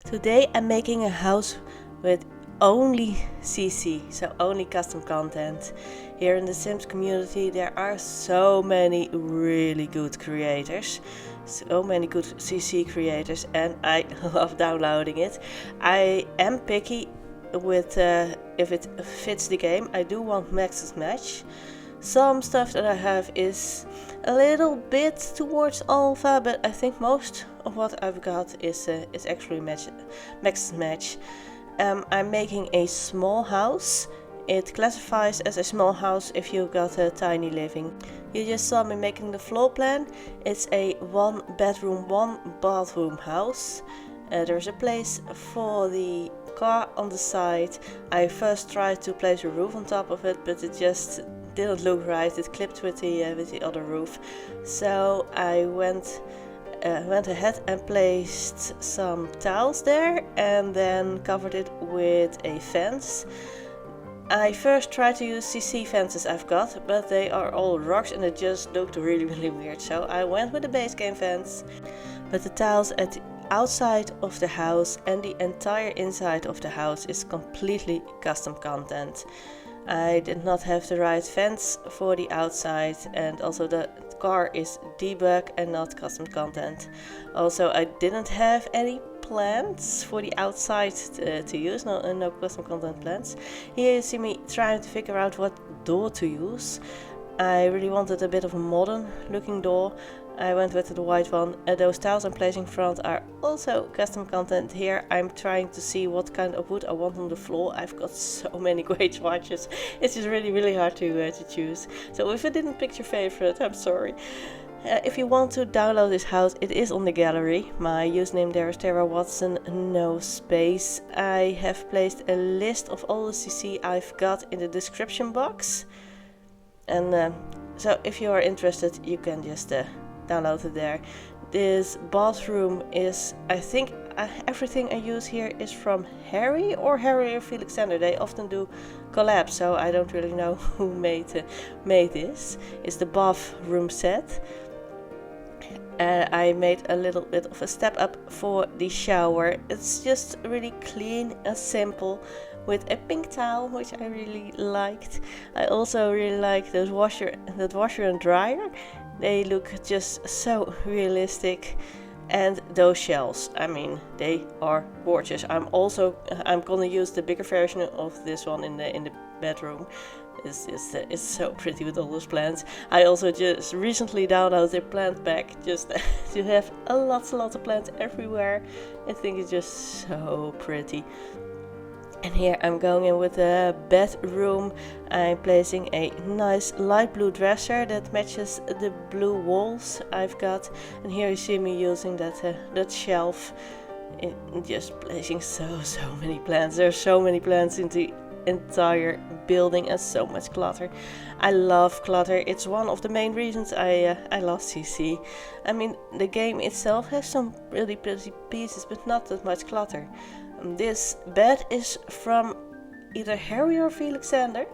Today I'm making a house with only CC, so only custom content. Here in the Sims community there are so many really good creators, so many good CC creators, and I love downloading it. I am picky with if it fits the game. I do want max match. Some stuff that I have is a little bit towards alpha, but I think most of what I've got is actually max match. I'm making a small house. It classifies as a small house if you got a tiny living. You just saw me making the floor plan. It's a 1 bedroom, 1 bathroom house. There's a place for the car on the side. I first tried to place a roof on top of it, but it just didn't look right. It clipped with the other roof, so I went ahead and placed some tiles there and then covered it with a fence. I first tried to use CC fences I've got, but they are all rocks and it just looked really weird, so I went with the base game fence. But the tiles at the outside of the house and the entire inside of the house is completely custom content. I did not have the right fence for the outside, and also the car is debug and not custom content. Also, I didn't have any plants for the outside to use, no custom content plants. Here you see me trying to figure out what door to use. I really wanted a bit of a modern looking door. I went with the white one. Those tiles I'm placing in front are also custom content. Here I'm trying to see what kind of wood I want on the floor. I've got so many great swatches. It's just really hard to choose. So if I didn't pick your favorite, I'm sorry. If you want to download this house, it is on the gallery. My username there is TerahWatson, no space. I have placed a list of all the CC I've got in the description box. And so if you are interested, you can just download it there. This bathroom is, I think everything I use here is from Harry or Felixander. They often do collab, so I don't really know who made this. It's the bathroom set. I made a little bit of a step up for the shower. It's just really clean and simple with a pink towel, which I really liked. I also really like that washer and dryer. They look just so realistic. And those shelves, I mean, they are gorgeous. I'm gonna use the bigger version of this one in the bedroom. It's so pretty with all those plants. I also just recently downloaded a plant pack just to have a lot of plants everywhere. I think it's just so pretty. And here I'm going in with a bedroom. I'm placing a nice light blue dresser that matches the blue walls I've got. And here you see me using that shelf. Just placing so many plants. There are so many plants in the entire building and so much clutter. I love clutter. It's one of the main reasons I love CC. I mean, the game itself has some really pretty pieces, but not that much clutter. This bed is from either Harry or Felixander,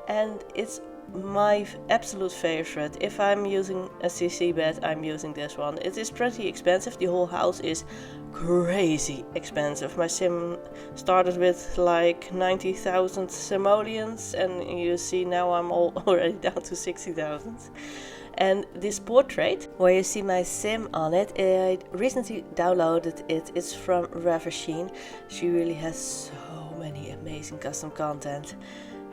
and it's my absolute favorite. If I'm using a CC bed, I'm using this one. It is pretty expensive. The whole house is crazy expensive. My sim started with like 90,000 simoleons, and you see now I'm already down to 60,000. And this portrait, where you see my sim on it, I recently downloaded it. It's from Renovating. She really has so many amazing custom content.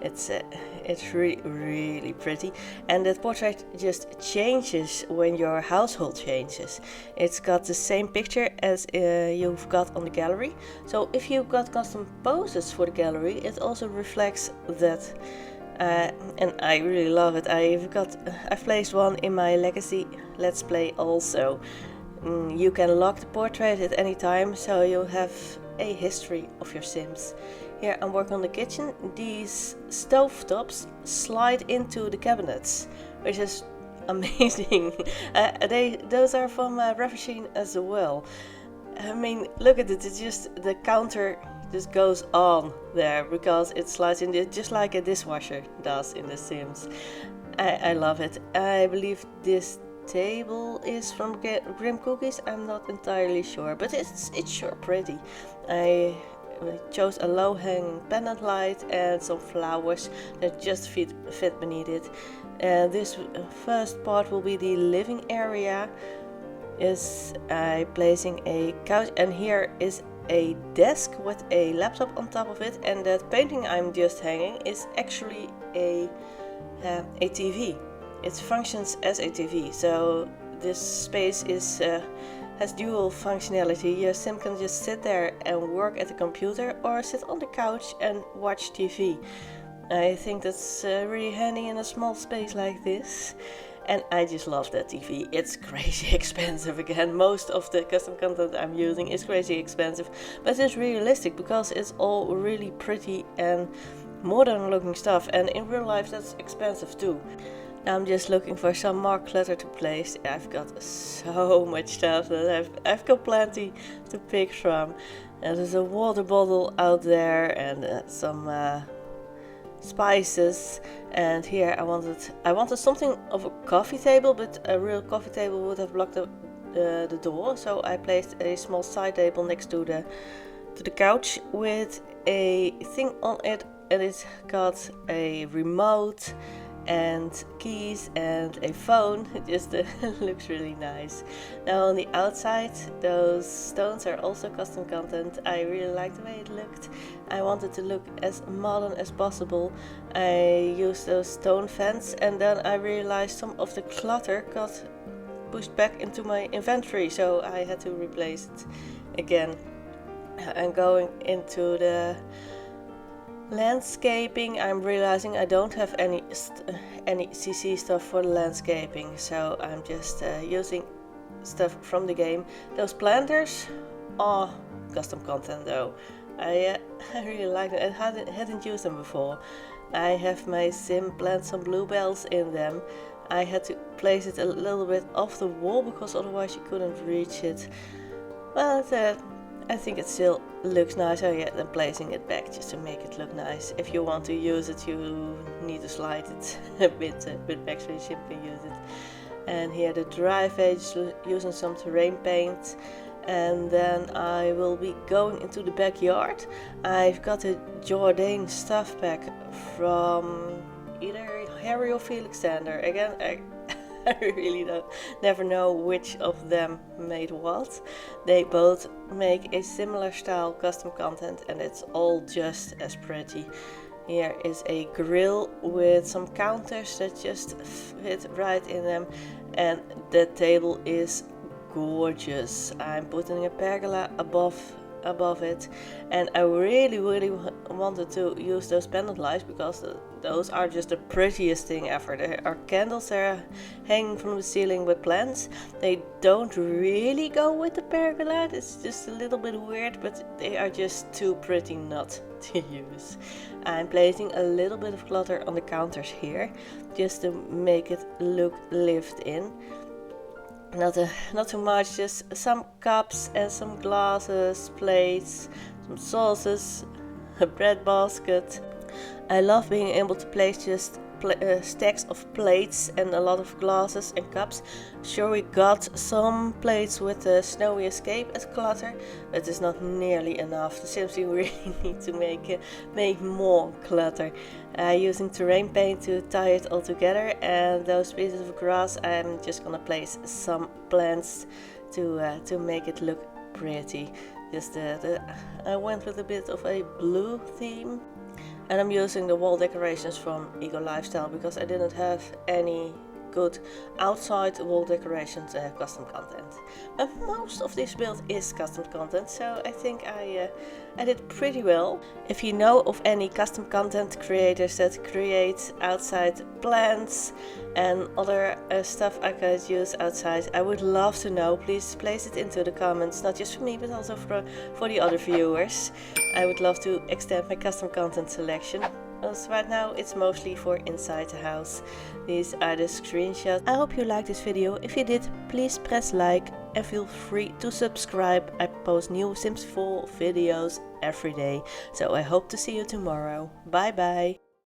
It's really pretty, and that portrait just changes when your household changes. It's got the same picture as you've got on the gallery. So if you've got custom poses for the gallery, it also reflects that. And I really love it. I've placed one in my Legacy Let's Play also. You can lock the portrait at any time, so you'll have a history of your Sims. Here I'm working on the kitchen. These stove tops slide into the cabinets, which is amazing. Those are from Renovating as well. I mean, look at it. It's just the counter just goes on there because it slides in just like a dishwasher does in The Sims. I love it. I believe this table is from Grim Cookies. I'm not entirely sure, but it's sure pretty. I chose a low-hanging pendant light and some flowers that just fit beneath it. This first part will be the living area. Is I placing a couch, and here is a desk with a laptop on top of it, and that painting I'm just hanging is actually a TV. It functions as a TV, so this space has dual functionality. Your sim can just sit there and work at the computer or sit on the couch and watch TV. I think that's really handy in a small space like this. And I just love that TV. It's crazy expensive again. Most of the custom content I'm using is crazy expensive, but it's realistic because it's all really pretty and modern looking stuff, and in real life that's expensive too. I'm just looking for some more clutter to place. I've got so much stuff that I've got plenty to pick from. And there's a water bottle out there and some spices, and here I wanted something of a coffee table, but a real coffee table would have blocked the door, so I placed a small side table next to the couch with a thing on it, and it's got a remote and keys and a phone. It just looks really nice. Now on the outside, those stones are also custom content. I really liked the way it looked. I wanted to look as modern as possible. I used those stone fence, and then I realized some of the clutter got pushed back into my inventory, so I had to replace it again. And going into the landscaping, I'm realizing I don't have any CC stuff for the landscaping, so I'm just using stuff from the game. Those planters are custom content though. I really like them. I hadn't used them before. I have my sim plant some bluebells in them. I had to place it a little bit off the wall because otherwise you couldn't reach it. But I think it still looks nicer yet than placing it back just to make it look nice. If you want to use it, you need to slide it a bit back so you simply use it. And here the driveway, using some terrain paint. And then I will be going into the backyard. I've got a Jordan stuff pack from either Harry or Felix Sander. Again, I really never know which of them made what. They both make a similar style custom content, and it's all just as pretty. Here is a grill with some counters that just fit right in them, and the table is gorgeous. I'm putting a pergola above it, and I really wanted to use those pendant lights because those are just the prettiest thing ever. There are candles there hanging from the ceiling with plants. They don't really go with the pergola. It's just a little bit weird, but they are just too pretty not to use. I'm placing a little bit of clutter on the counters here just to make it look lived in. Not too much, just some cups and some glasses, plates, some sauces, a bread basket. I love being able to place just stacks of plates and a lot of glasses and cups. Sure, we got some plates with the snowy escape as clutter, but it's not nearly enough. The Sims really need to make more clutter. Using terrain paint to tie it all together, and those pieces of grass I'm just gonna place some plants to make it look pretty. Just I went with a bit of a blue theme. And I'm using the wall decorations from Ego Lifestyle because I didn't have any good outside wall decorations custom content. But most of this build is custom content, so I think I did pretty well. If you know of any custom content creators that create outside plants and other stuff I could use outside, I would love to know. Please place it into the comments, not just for me but also for the other viewers. I would love to extend my custom content selection. Because right now it's mostly for inside the house. These are the screenshots. I hope you liked this video. If you did, please press like and feel free to subscribe. I post new Sims 4 videos every day. So I hope to see you tomorrow. Bye bye.